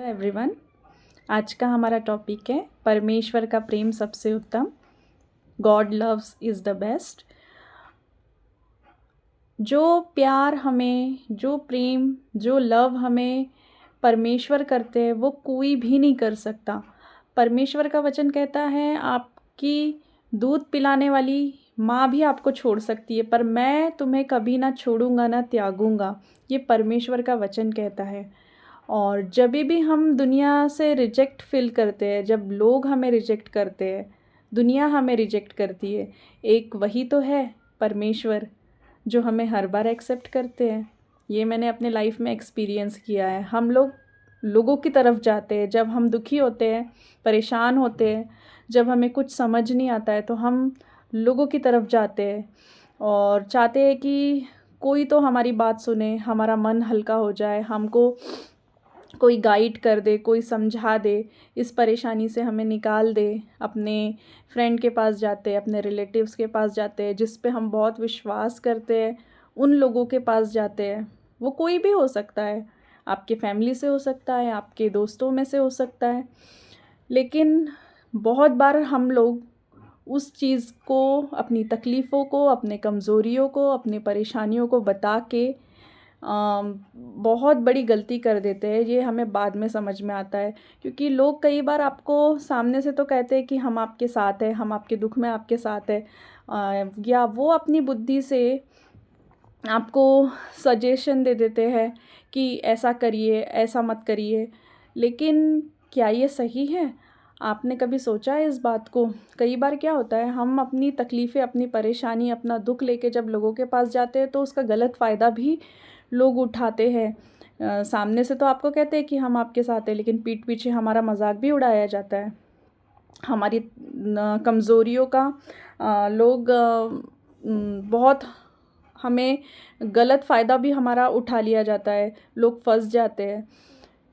Everyone, आज का हमारा टॉपिक है परमेश्वर का प्रेम सबसे उत्तम। God loves is the best. जो प्यार हमें, जो प्रेम, जो लव हमें परमेश्वर करते हैं वो कोई भी नहीं कर सकता। परमेश्वर का वचन कहता है आपकी दूध पिलाने वाली माँ भी आपको छोड़ सकती है, पर मैं तुम्हें कभी ना छोड़ूंगा ना त्यागूंगा। ये परमेश्वर का वचन कहता है। और जब भी हम दुनिया से रिजेक्ट फील करते हैं, जब लोग हमें रिजेक्ट करते हैं, दुनिया हमें रिजेक्ट करती है, एक वही तो है परमेश्वर जो हमें हर बार एक्सेप्ट करते हैं। ये मैंने अपने लाइफ में एक्सपीरियंस किया है। हम लोग लोगों की तरफ जाते हैं जब हम दुखी होते हैं, परेशान होते हैं, जब हमें कुछ समझ नहीं आता है तो हम लोगों की तरफ जाते हैं और चाहते हैं कि कोई तो हमारी बात सुने, हमारा मन हल्का हो जाए, हमको कोई गाइड कर दे, कोई समझा दे, इस परेशानी से हमें निकाल दे। अपने फ्रेंड के पास जाते हैं, अपने रिलेटिव्स के पास जाते हैं, जिस पे हम बहुत विश्वास करते हैं, उन लोगों के पास जाते हैं। वो कोई भी हो सकता है, आपके फैमिली से हो सकता है, आपके दोस्तों में से हो सकता है। लेकिन बहुत बार हम लोग उस चीज़ को, अपनी तकलीफ़ों को, अपने कमज़ोरियों को, अपनी परेशानियों को बता के बहुत बड़ी गलती कर देते हैं। ये हमें बाद में समझ में आता है, क्योंकि लोग कई बार आपको सामने से तो कहते हैं कि हम आपके साथ हैं, हम आपके दुख में आपके साथ हैं, या वो अपनी बुद्धि से आपको सजेशन दे देते हैं कि ऐसा करिए, ऐसा मत करिए। लेकिन क्या ये सही है? आपने कभी सोचा है इस बात को? कई बार क्या होता है, हम अपनी तकलीफ़ें, अपनी परेशानी, अपना दुख लेके जब लोगों के पास जाते हैं तो उसका गलत फ़ायदा भी लोग उठाते हैं। सामने से तो आपको कहते हैं कि हम आपके साथ हैं, लेकिन पीठ पीछे हमारा मजाक भी उड़ाया जाता है। हमारी कमज़ोरियों का लोग बहुत, हमें गलत फ़ायदा भी हमारा उठा लिया जाता है, लोग फंस जाते हैं।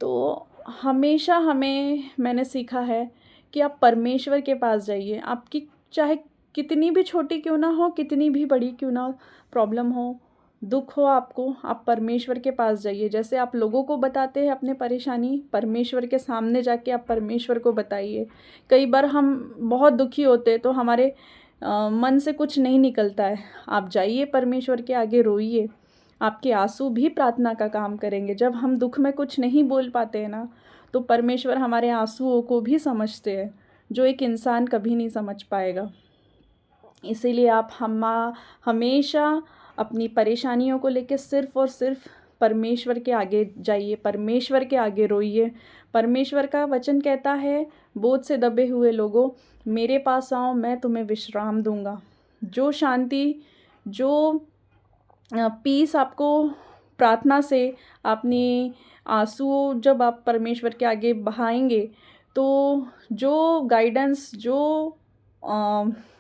तो हमेशा हमें, मैंने सीखा है कि आप परमेश्वर के पास जाइए। आपकी चाहे कितनी भी छोटी क्यों ना हो, कितनी भी बड़ी क्यों ना प्रॉब्लम हो, दुख हो आपको, आप परमेश्वर के पास जाइए। जैसे आप लोगों को बताते हैं अपनी परेशानी, परमेश्वर के सामने जाके आप परमेश्वर को बताइए। कई बार हम बहुत दुखी होते हैं तो हमारे मन से कुछ नहीं निकलता है। आप जाइए परमेश्वर के आगे, रोइए। आपके आंसू भी प्रार्थना का काम करेंगे। जब हम दुख में कुछ नहीं बोल पाते हैं ना, तो परमेश्वर हमारे आंसुओं को भी समझते हैं, जो एक इंसान कभी नहीं समझ पाएगा। इसीलिए आप हमेशा अपनी परेशानियों को लेके सिर्फ़ और सिर्फ परमेश्वर के आगे जाइए, परमेश्वर के आगे रोइए। परमेश्वर का वचन कहता है, बोझ से दबे हुए लोगों, मेरे पास आओ, मैं तुम्हें विश्राम दूँगा। जो शांति, जो पीस आपको प्रार्थना से, अपनी आँसू जब आप परमेश्वर के आगे बहाएँगे, तो जो गाइडेंस, जो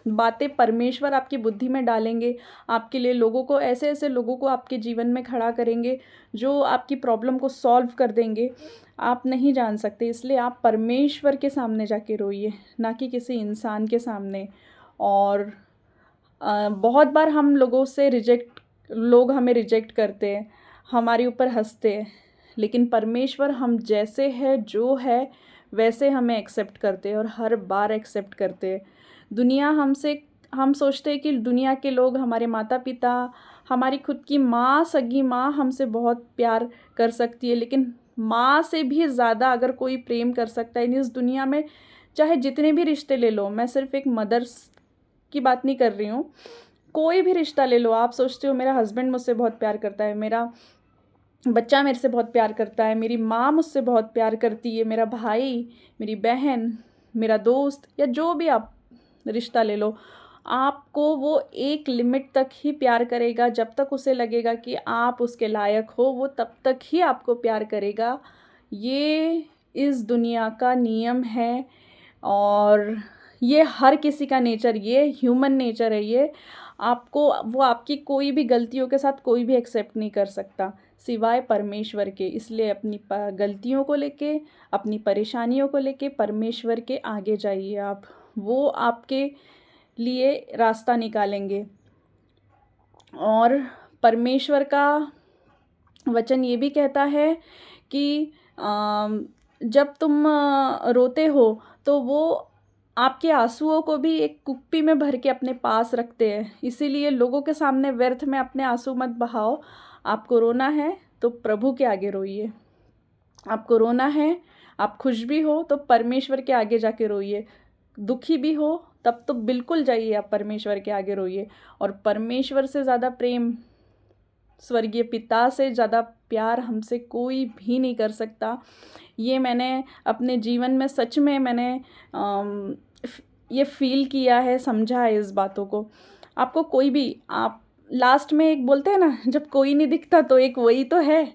बातें परमेश्वर आपकी बुद्धि में डालेंगे, आपके लिए लोगों को, ऐसे-ऐसे लोगों को आपके जीवन में खड़ा करेंगे, जो आपकी प्रॉब्लम को सॉल्व कर देंगे, आप नहीं जान सकते। इसलिए आप परमेश्वर के सामने जाके रोइए, ना कि किसी इंसान के सामने। और बहुत बार हम लोगों से लोग हमें रिजेक्ट करते हैं, हमारे ऊपर हँसते हैं, लेकिन परमेश्वर हम जैसे हैं, जो है वैसे हमें एक्सेप्ट करते हैं और हर बार एक्सेप्ट करते हैं। दुनिया हमसे, हम सोचते हैं कि दुनिया के लोग, हमारे माता-पिता, हमारी खुद की माँ, सगी माँ हमसे बहुत प्यार कर सकती है, लेकिन माँ से भी ज़्यादा अगर कोई प्रेम कर सकता है इस दुनिया में, चाहे जितने भी रिश्ते ले लो, मैं सिर्फ़ एक मदर्स की बात नहीं कर रही हूँ, कोई भी रिश्ता ले लो। आप सोचते हो मेरा हस्बैंड मुझसे बहुत प्यार करता है, मेरा बच्चा मेरे से बहुत प्यार करता है, मेरी माँ मुझसे बहुत प्यार करती है, मेरा भाई, मेरी बहन, मेरा दोस्त, या जो भी आप रिश्ता ले लो, आपको वो एक लिमिट तक ही प्यार करेगा। जब तक उसे लगेगा कि आप उसके लायक हो, वो तब तक ही आपको प्यार करेगा। ये इस दुनिया का नियम है और ये हर किसी का नेचर, ये ह्यूमन नेचर है। ये आपको, वो आपकी कोई भी गलतियों के साथ कोई भी एक्सेप्ट नहीं कर सकता सिवाय परमेश्वर के। इसलिए अपनी गलतियों को लेके, अपनी परेशानियों को लेके परमेश्वर के आगे जाइए आप, वो आपके लिए रास्ता निकालेंगे। और परमेश्वर का वचन ये भी कहता है कि जब तुम रोते हो तो वो आपके आँसुओं को भी एक कुप्पी में भर के अपने पास रखते हैं। इसीलिए लोगों के सामने व्यर्थ में अपने आँसू मत बहाओ। आपको रोना है तो प्रभु के आगे रोइए। आपको रोना है, आप खुश भी हो तो परमेश्वर के आगे जाके रोइए। दुखी भी हो तब तो बिल्कुल जाइए आप परमेश्वर के आगे रोइए। और परमेश्वर से ज़्यादा प्रेम, स्वर्गीय पिता से ज़्यादा प्यार हमसे कोई भी नहीं कर सकता। ये मैंने अपने जीवन में सच में मैंने ये फ़ील किया है, समझा है इस बातों को। आपको कोई भी आप लास्ट में एक बोलते हैं ना, जब कोई नहीं दिखता तो एक वही तो है,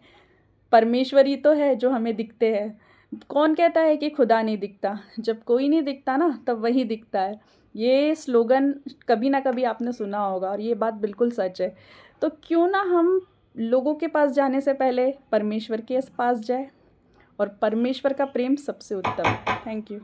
परमेश्वर ही तो है जो हमें दिखते हैं। कौन कहता है कि खुदा नहीं दिखता? जब कोई नहीं दिखता ना तब वही दिखता है। ये स्लोगन कभी ना कभी आपने सुना होगा और ये बात बिल्कुल सच है। तो क्यों ना हम लोगों के पास जाने से पहले परमेश्वर के पास जाए, और परमेश्वर का प्रेम सबसे उत्तम है। Thank you.